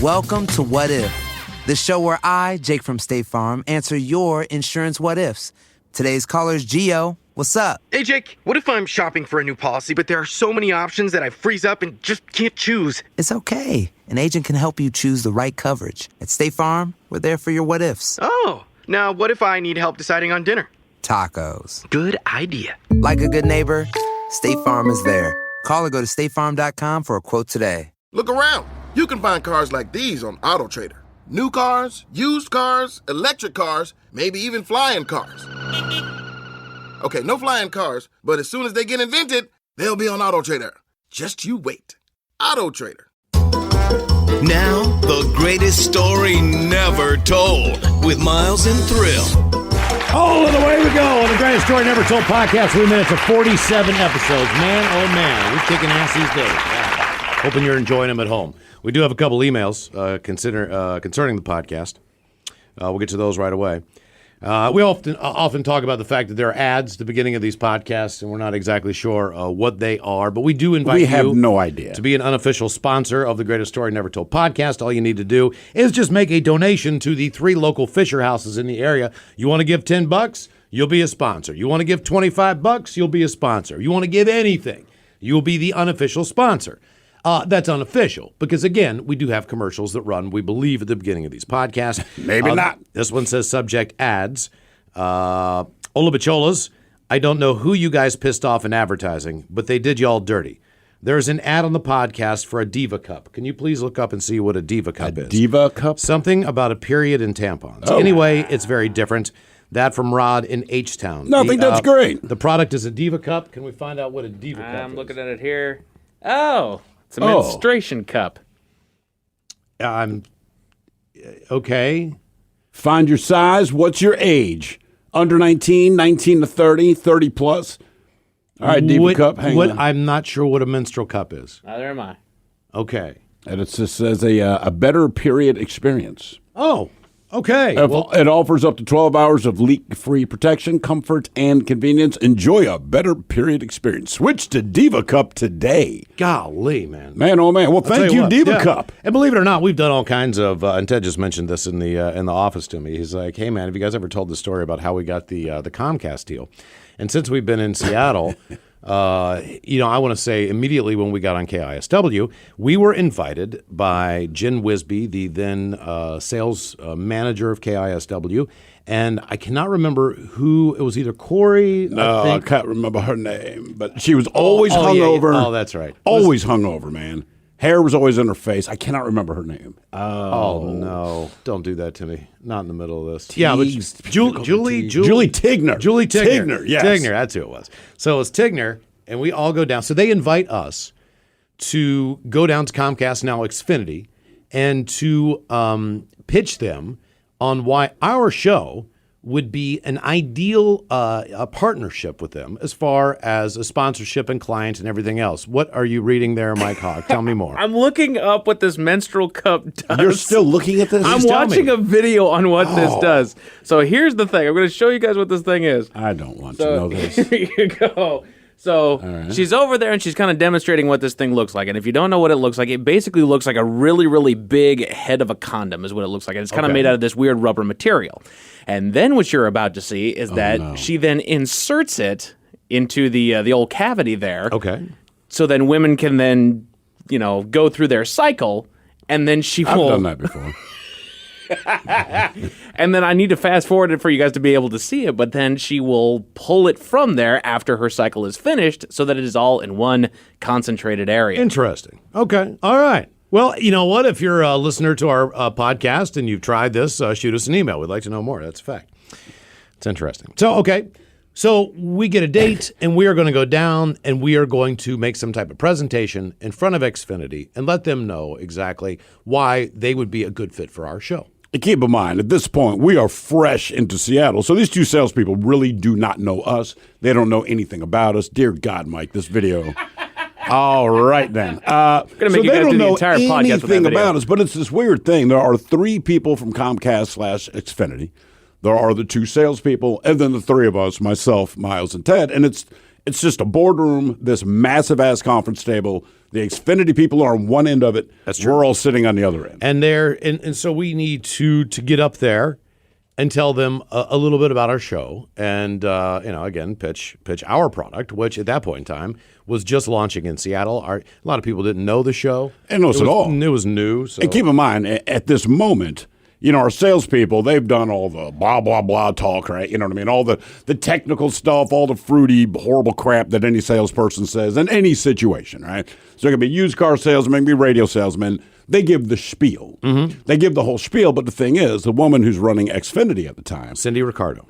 Welcome to What If, the show where I, Jake from State Farm, answer your insurance what ifs. Today's caller is Gio. What's up? Hey, Jake, what if I'm shopping for a new policy, but there are so many options that I freeze up and just can't choose? It's okay. An agent can help you choose the right coverage. At State Farm, we're there for your what ifs. Oh, now what if I need help deciding on dinner? Tacos. Good idea. Like a good neighbor, State Farm is there. Call or go to statefarm.com for a quote today. Look around. You can find cars like these on AutoTrader. New cars, used cars, electric cars, maybe even flying cars. Okay, no flying cars, but as soon as they get invented, they'll be on AutoTrader. Just you wait. AutoTrader. Now, the greatest story never told with Miles and Thrill. Oh, and away we go on the Greatest Story Never Told podcast. 3 minutes of 47 episodes. Man, oh man, we're kicking ass these days. Yeah. Hoping you're enjoying them at home. We do have a couple emails concerning the podcast. We'll get to those right away. We often talk about the fact that there are ads at the beginning of these podcasts, and we're not exactly sure what they are, but we do invite you. We have no idea. To be an unofficial sponsor of the Greatest Story Never Told podcast. All you need to do is just make a donation to the 3 local Fisher houses in the area. You want to give $10, you'll be a sponsor. You want to give $25, you'll be a sponsor. You want to give anything, you'll be the unofficial sponsor. That's unofficial because, again, we do have commercials that run, we believe, at the beginning of these podcasts. Maybe not. This one says subject ads. Ola Bicholas, I don't know who you guys pissed off in advertising, but they did y'all dirty. There's an ad on the podcast for a Diva Cup. Can you please look up and see what a Diva Cup is? Diva Cup? Something about a period in tampons. Oh. Anyway, it's very different. That from Rod in H-Town. No, I think that's great. The product is a Diva Cup. Can we find out what a Diva Cup is? I'm looking at it here. Oh. It's a menstruation cup. Okay. Find your size. What's your age? Under 19, 19 to 30, 30 plus. All right, Diva Cup, hang on. I'm not sure what a menstrual cup is. Neither am I. Okay. And it just says a better period experience. Oh, okay. It offers up to 12 hours of leak-free protection, comfort, and convenience. Enjoy a better period experience. Switch to Diva Cup today. Golly, man. Man, oh man. Well, thank you, Diva Cup. And believe it or not, we've done all kinds of, and Ted just mentioned this in the office to me. He's like, hey, man, have you guys ever told the story about how we got the Comcast deal? And since we've been in Seattle, I want to say immediately when we got on KISW, we were invited by Jen Wisby, the then sales manager of KISW, and I cannot remember who, it was either Corey. No, I can't remember her name, but she was always hungover. Yeah. Oh, that's right. Always hungover, man. Hair was always in her face. I cannot remember her name. Oh, no. Don't do that to me. Not in the middle of this. But Julie Tigner. Julie Tigner. Tigner, yes. Tigner, that's who it was. So it's Tigner, and we all go down. So they invite us to go down to Comcast, now Xfinity, and to pitch them on why our show would be an ideal a partnership with them as far as a sponsorship and client and everything else. What are you reading there, Mike Hogg? Tell me more. I'm looking up what this menstrual cup does. You're still looking at this? I'm watching a video on what this does. So here's the thing. I'm going to show you guys what this thing is. I don't want to know this. Here you go. So she's over there and she's kind of demonstrating what this thing looks like. And if you don't know what it looks like, it basically looks like a really, really big head of a condom is what it looks like. And it's kind of made out of this weird rubber material. And then what you're about to see is that she then inserts it into the old cavity there. Okay. So then women can then, go through their cycle, and then she will... I've done that before. And then I need to fast forward it for you guys to be able to see it, but then she will pull it from there after her cycle is finished so that it is all in one concentrated area. Interesting. Okay. All right. Well, you know what? If you're a listener to our podcast and you've tried this, shoot us an email. We'd like to know more. That's a fact. It's interesting. So, okay. So we get a date, and we are going to go down, and we are going to make some type of presentation in front of Xfinity and let them know exactly why they would be a good fit for our show. And keep in mind, at this point, we are fresh into Seattle, so these two salespeople really do not know us. They don't know anything about us. Dear God, Mike, this video. All right, then. I'm going to make you guys do the entire podcast with that video. About us, but it's this weird thing. There are 3 people from Comcast/Xfinity. There are the 2 salespeople, and then the 3 of us, myself, Miles, and Ted. And it's It's just a boardroom, this massive ass conference table. The Xfinity people are on one end of it. That's true. We're all sitting on the other end. And so we need to get up there and tell them a little bit about our show, and again, pitch our product, which at that point in time was just launching in Seattle. A lot of people didn't know the show, and at all. It was new. So. And keep in mind, at this moment, our salespeople, they've done all the blah, blah, blah talk, right? You know what I mean? All the technical stuff, all the fruity, horrible crap that any salesperson says in any situation, right? So it can be used car salesmen, it can be radio salesmen. They give the spiel. Mm-hmm. They give the whole spiel, but the thing is, the woman who's running Xfinity at the time, Cindy Ricardo.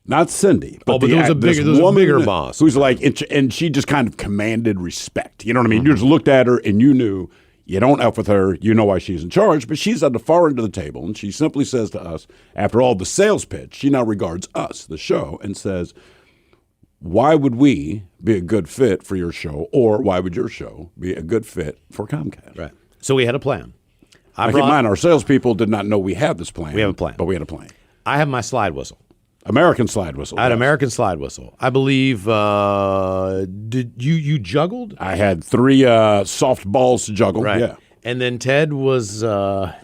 Not Cindy, but there was a bigger boss. Who's like, and she just kind of commanded respect. You know what I mean? Mm-hmm. You just looked at her and you knew you don't F with her. You know why she's in charge, but she's at the far end of the table, and she simply says to us, after all the sales pitch, she now regards us, the show, and says, why would we be a good fit for your show, or why would your show be a good fit for Comcast? Right. So we had a plan. Keep in mind, our salespeople did not know we had this plan. We have a plan. But we had a plan. I have my slide whistle. American slide whistle. I had American slide whistle. I believe, did you juggled? I had 3 soft balls to juggle. Right. Yeah. And then Ted was...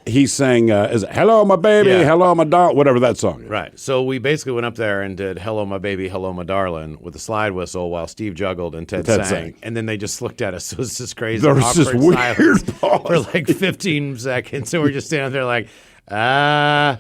he sang, is it Hello, My Baby, Yeah. Hello, My Darling, whatever that song is. Right. So we basically went up there and did Hello, My Baby, Hello, My Darling with a slide whistle while Steve juggled and Ted sang. And then they just looked at us. It was this crazy There was awkward this weird silence pause. for like 15 seconds. And we're just standing there like, then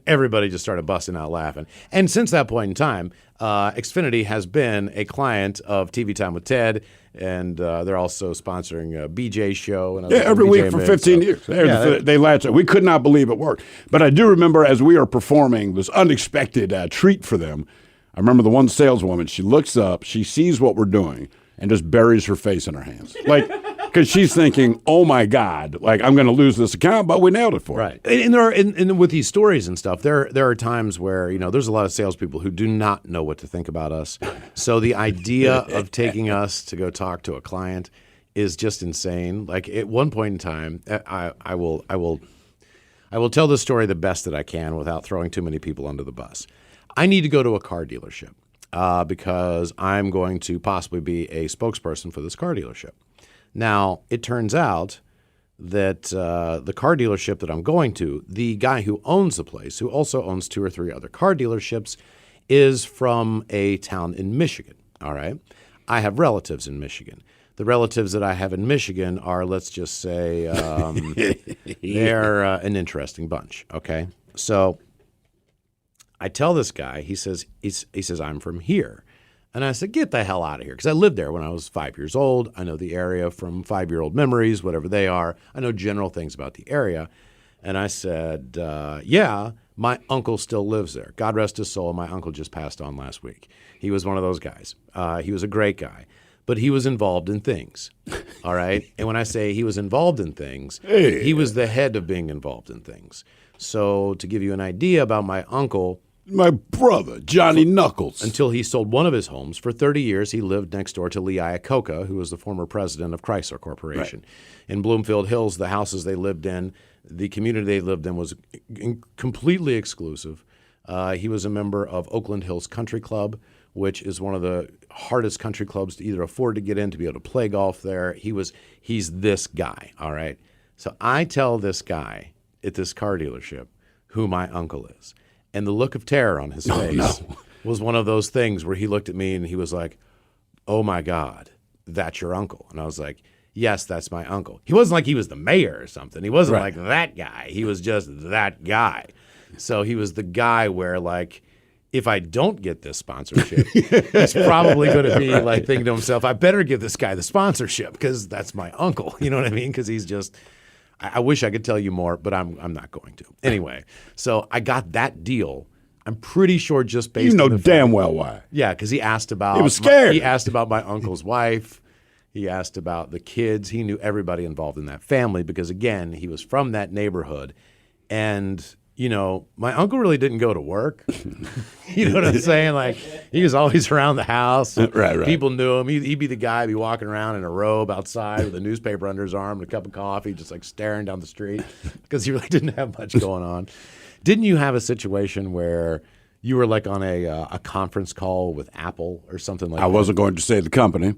everybody just started busting out laughing. And since that point in time, Xfinity has been a client of TV Time with Ted, and they're also sponsoring BJ's show. And every BJ week for Mix, 15 so. years. They latched it. We could not believe it worked. But I do remember as we are performing this unexpected treat for them, I remember the one saleswoman, she looks up, she sees what we're doing, and just buries her face in her hands. Like, because she's thinking, oh my God, like I'm going to lose this account, but we nailed it for her. Right. And there are, and with these stories and stuff, there are times where, there's a lot of salespeople who do not know what to think about us. So the idea of taking us to go talk to a client is just insane. Like at one point in time, I will tell this story the best that I can without throwing too many people under the bus. I need to go to a car dealership because I'm going to possibly be a spokesperson for this car dealership. Now, it turns out that the car dealership that I'm going to, the guy who owns the place, who also owns 2 or 3 other car dealerships, is from a town in Michigan, all right? I have relatives in Michigan. The relatives that I have in Michigan are, let's just say, they're an interesting bunch, okay? So I tell this guy, he says, I'm from here. And I said, get the hell out of here. Because I lived there when I was 5 years old. I know the area from 5-year-old memories, whatever they are. I know general things about the area. And I said, yeah, my uncle still lives there. God rest his soul. My uncle just passed on last week. He was one of those guys. He was a great guy. But he was involved in things, all right? And when I say he was involved in things, he was the head of being involved in things. So to give you an idea about my uncle... My brother, Johnny Knuckles. Until he sold one of his homes. For 30 years, he lived next door to Lee Iacocca, who was the former president of Chrysler Corporation. Right. In Bloomfield Hills, the houses they lived in, the community they lived in was completely exclusive. He was a member of Oakland Hills Country Club, which is one of the hardest country clubs to either afford to get in, to be able to play golf there. He's this guy, all right? So I tell this guy at this car dealership who my uncle is. And the look of terror on his face was one of those things where he looked at me and he was like, oh, my God, that's your uncle. And I was like, yes, that's my uncle. He wasn't like he was the mayor or something. He wasn't like that guy. He was just that guy. So he was the guy where, like, if I don't get this sponsorship, he's probably going to be like thinking to himself, I better give this guy the sponsorship because that's my uncle. You know what I mean? Because he's just... I wish I could tell you more, but I'm not going to. Anyway, so I got that deal. I'm pretty sure just based on the damn well why. Yeah, because he asked about... He was scared. He asked about my uncle's wife. He asked about the kids. He knew everybody involved in that family because, again, he was from that neighborhood. And, my uncle really didn't go to work. You know what I'm saying? Like, he was always around the house. Right. People knew him. He'd be the guy, be walking around in a robe outside with a newspaper under his arm and a cup of coffee, just like staring down the street because he really didn't have much going on. Didn't you have a situation where you were like on a conference call with Apple or something like that. I wasn't going to say the company.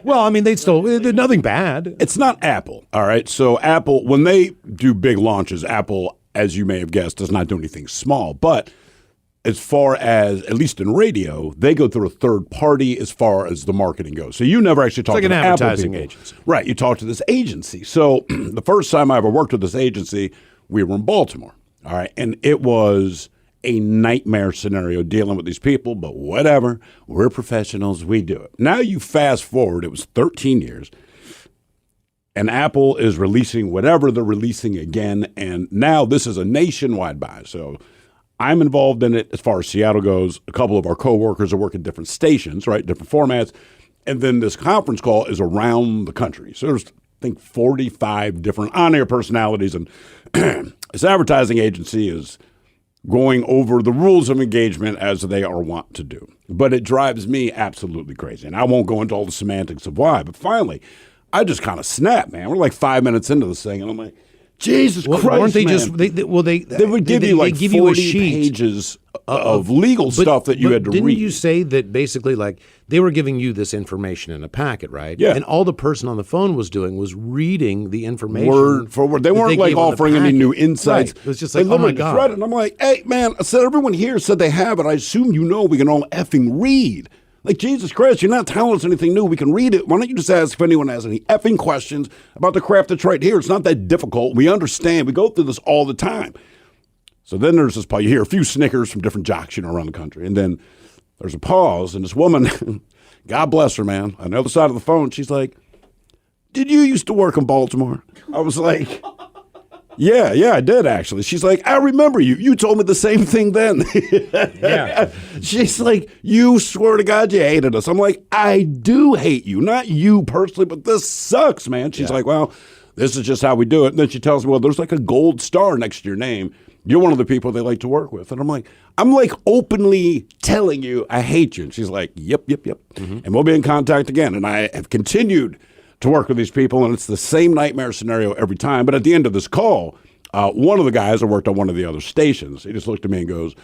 Well, I mean, they're nothing bad. It's not Apple, all right? So Apple, when they do big launches, Apple, as you may have guessed, does not do anything small. But as far as, at least in radio, they go through a third party as far as the marketing goes. So you never actually talk to like an the advertising Apple people. agency. Right, you talk to this agency. So the first time I ever worked with this agency, we were in Baltimore, all right? And it was a nightmare scenario dealing with these people, but whatever. We're professionals. We do it. Now you fast forward, it was 13 years, and Apple is releasing whatever they're releasing again, and now this is a nationwide buy. So I'm involved in it as far as Seattle goes. A couple of our coworkers are working different stations, right, different formats, and then this conference call is around the country. So there's, I think, 45 different on-air personalities, and this advertising agency is going over the rules of engagement as they are wont to do. But it drives me absolutely crazy. And I won't go into all the semantics of why. But finally, I just kind of snapped, man. We're like 5 minutes into this thing, and I'm like, Jesus Christ, weren't they man. just they would give you like 40 pages of legal stuff that you had to didn't read. Didn't you say that basically like they were giving you this information in a packet, right? Yeah. And all the person on the phone was doing was reading the information word for word. They that weren't like gave on the offering any packet. new insights. Right. It was just They like, oh my literally just God. read it, and I'm like, hey, man, I said everyone here said they have it. I assume you know we can all effing read. Like, Jesus Christ, you're not telling us anything new. We can read it. Why don't you just ask if anyone has any effing questions about the crap that's right here? It's not that difficult. We understand. We go through this all the time. So then there's this pause. You hear a few snickers from different jocks, around the country. And then there's a pause, and this woman, God bless her, man, on the other side of the phone, she's like, did you used to work in Baltimore? I was like, yeah, I did actually. She's like, I remember you. You told me the same thing then. Yeah. She's like, you swear to God you hated us. I'm like, I do hate you. Not you personally, but this sucks, man. She's like, well, this is just how we do it. And then she tells me, well, there's like a gold star next to your name. You're one of the people they like to work with. And I'm like openly telling you I hate you. And she's like, yep. Mm-hmm. And we'll be in contact again. And I have continued to work with these people, and it's the same nightmare scenario every time. But at the end of this call, one of the guys that worked on one of the other stations, he just looked at me and goes,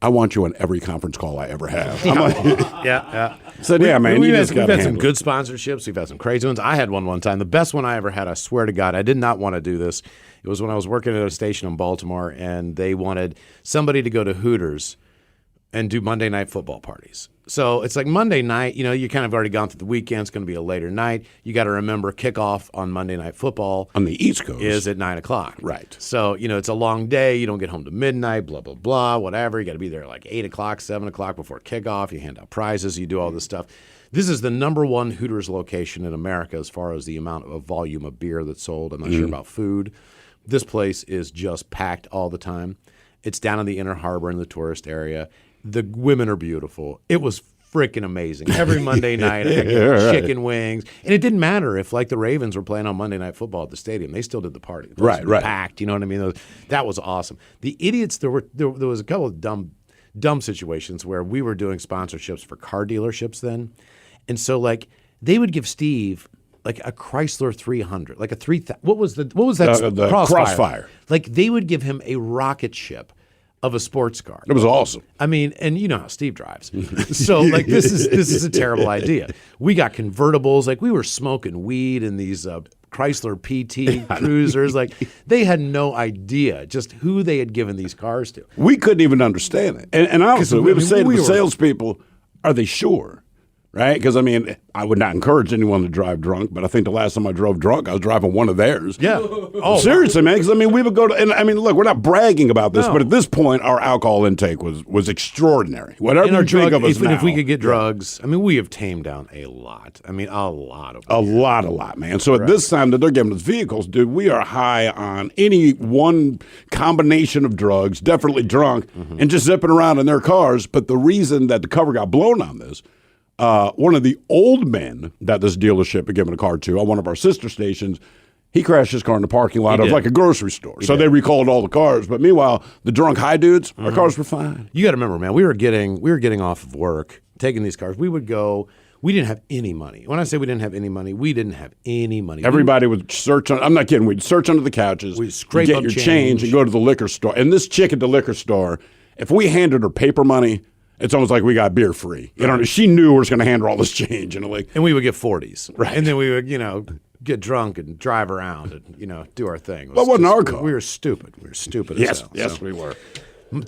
I want you on every conference call I ever have. I'm like, Yeah. said, yeah, man, We've you had, just we've gotta had some handle good sponsorships. We've had some crazy ones. I had one time. The best one I ever had, I swear to God, I did not want to do this. It was when I was working at a station in Baltimore, and they wanted somebody to go to Hooters and do Monday night football parties. So it's like Monday night, you kind of already gone through the weekend. It's going to be a later night. You got to remember kickoff on Monday Night Football on the East Coast is at 9 o'clock. Right. So, it's a long day. You don't get home to midnight, blah, blah, blah, whatever. You got to be there like 8 o'clock, 7 o'clock before kickoff. You hand out prizes. You do all this stuff. This is the number one Hooters location in America as far as the amount of volume of beer that's sold. I'm not sure about food. This place is just packed all the time. It's down in the Inner Harbor in the tourist area. The women are beautiful. It was freaking amazing. Every Monday night, I get chicken wings. And it didn't matter if, like, the Ravens were playing on Monday Night Football at the stadium. They still did the party. The place was packed, you know what I mean? That was awesome. The idiots, there was a couple of dumb situations where we were doing sponsorships for car dealerships then. And so, like, they would give Steve like a Chrysler 300, like a 3000. What was that? The Crossfire. Like, they would give him a rocket ship of a sports car. It was awesome. I mean, and you know how Steve drives. So, like, this is a terrible idea. We got convertibles. Like, we were smoking weed in these Chrysler PT Cruisers. Like, they had no idea just who they had given these cars to. We couldn't even understand it. And honestly, we would say to the were salespeople, are they sure? Right? Because, I mean, I would not encourage anyone to drive drunk, but I think the last time I drove drunk, I was driving one of theirs. Yeah. Oh, seriously, man. Because, I mean, we would go to, and I mean, look, we're not bragging about this, but at this point, our alcohol intake was extraordinary. Whatever you think of us now. If we could get drugs, I mean, we have tamed down a lot. I mean, a lot of them. A lot, man. So at this time that they're giving us vehicles, dude, we are high on any one combination of drugs, definitely drunk, and just zipping around in their cars. But the reason that the cover got blown on this, one of the old men that this dealership had given a car to on one of our sister stations, he crashed his car in the parking lot of like a grocery store. So they recalled all the cars. But meanwhile, the drunk high dudes, our cars were fine. You got to remember, man, we were getting off of work, taking these cars. We would go. We didn't have any money. When I say we didn't have any money, we didn't have any money. Everybody would search on. I'm not kidding. We'd search under the couches. We'd scrape get up your change and go to the liquor store. And this chick at the liquor store If we handed her paper money, it's almost like we got beer free. You know, she knew we were going to hand her all this change, like, and we would get 40s, right? And then we would, get drunk and drive around and do our thing. Well, it wasn't our car. We were stupid. Yes, as hell. yes, we were.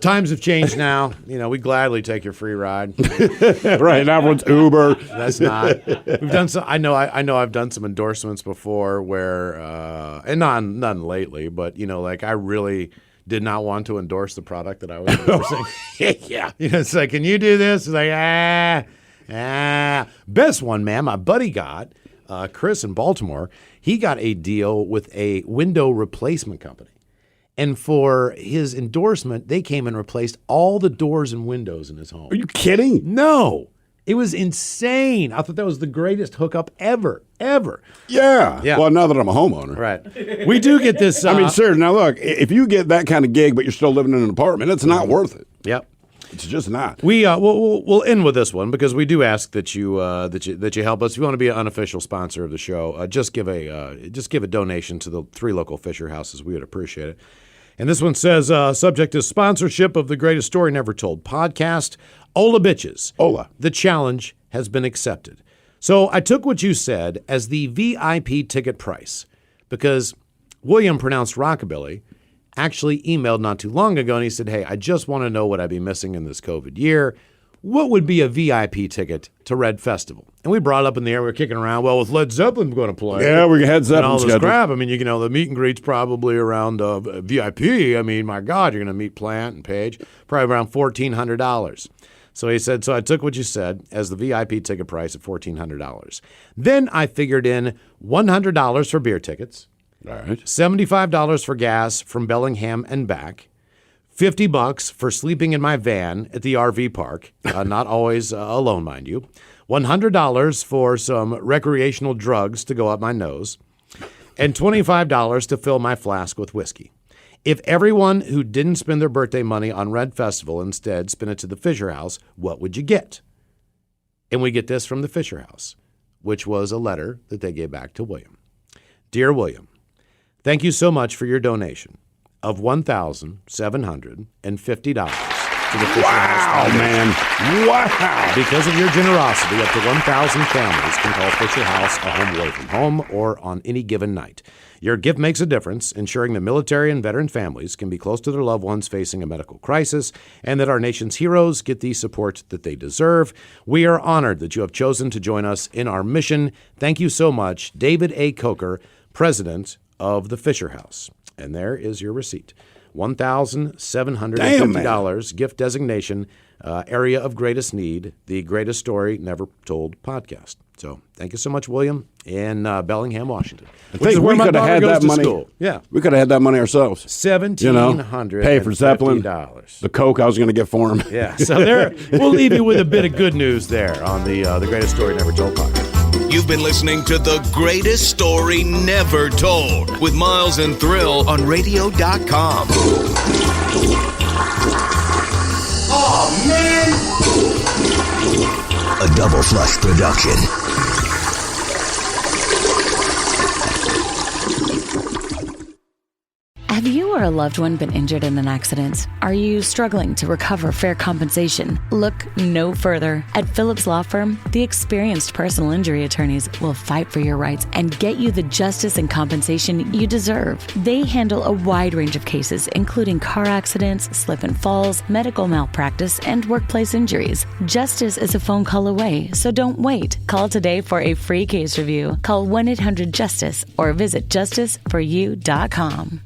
Times have changed now. We gladly take your free ride. Right now, everyone's Uber. That's not. We've done some. I know. I've done some endorsements before where, and none lately, but like I really did not want to endorse the product that I was endorsing. Yeah. It's like, can you do this? It's like, Best one, man. My buddy got, Chris in Baltimore. He got a deal with a window replacement company. And for his endorsement, they came and replaced all the doors and windows in his home. Are you kidding? No. It was insane. I thought that was the greatest hookup ever. Yeah. Yeah. Well, now that I'm a homeowner. Right. We do get this. I mean, sir, now look, if you get that kind of gig, but you're still living in an apartment, it's not worth it. Yep. It's just not. We'll end with this one because we do ask that you help us. If you want to be an unofficial sponsor of the show, just give a donation to the 3 local Fisher houses. We would appreciate it. And this one says, subject is sponsorship of the Greatest Story Never Told podcast. Ola bitches. Ola. The challenge has been accepted. So I took what you said as the VIP ticket price because William, pronounced Rockabilly, actually emailed not too long ago and he said, hey, I just want to know what I'd be missing in this COVID year. What would be a VIP ticket to Red Festival? And we brought it up in the air. We were kicking around. Well, with Led Zeppelin going to play. Yeah, we had Zeppelin and all this scheduled. crap. I mean, the meet and greet's probably around VIP. I mean, my God, you're going to meet Plant and Page. Probably around $1,400. So he said, so I took what you said as the VIP ticket price of $1,400. Then I figured in $100 for beer tickets. All right. $75 for gas from Bellingham and back. $50 for sleeping in my van at the RV park, not always alone, mind you. $100 for some recreational drugs to go up my nose, and $25 to fill my flask with whiskey. If everyone who didn't spend their birthday money on Red Festival instead spent it to the Fisher House, what would you get? And we get this from the Fisher House, which was a letter that they gave back to William. Dear William, thank you so much for your donation of $1,750 to the Fisher House. Wow, man. Wow. Because of your generosity, up to 1,000 families can call Fisher House a home away from home or on any given night. Your gift makes a difference, ensuring that military and veteran families can be close to their loved ones facing a medical crisis and that our nation's heroes get the support that they deserve. We are honored that you have chosen to join us in our mission. Thank you so much, David A. Coker, President of the Fisher House. And there is your receipt. $1,750 gift designation, area of greatest need, the Greatest Story Never Told podcast. So thank you so much, William, in Bellingham, Washington. I think we could have had that money. Yeah. We could have had that money ourselves. $1,750. Pay for Zeppelin. The Coke I was going to get for him. Yeah. So there, we'll leave you with a bit of good news there on the Greatest Story Never Told podcast. You've been listening to The Greatest Story Never Told with Miles and Thrill on radio.com. Oh, man! A Double Flush production. Have you or a loved one been injured in an accident? Are you struggling to recover fair compensation? Look no further. At Phillips Law Firm, the experienced personal injury attorneys will fight for your rights and get you the justice and compensation you deserve. They handle a wide range of cases, including car accidents, slip and falls, medical malpractice, and workplace injuries. Justice is a phone call away, so don't wait. Call today for a free case review. Call 1-800-JUSTICE or visit justiceforyou.com.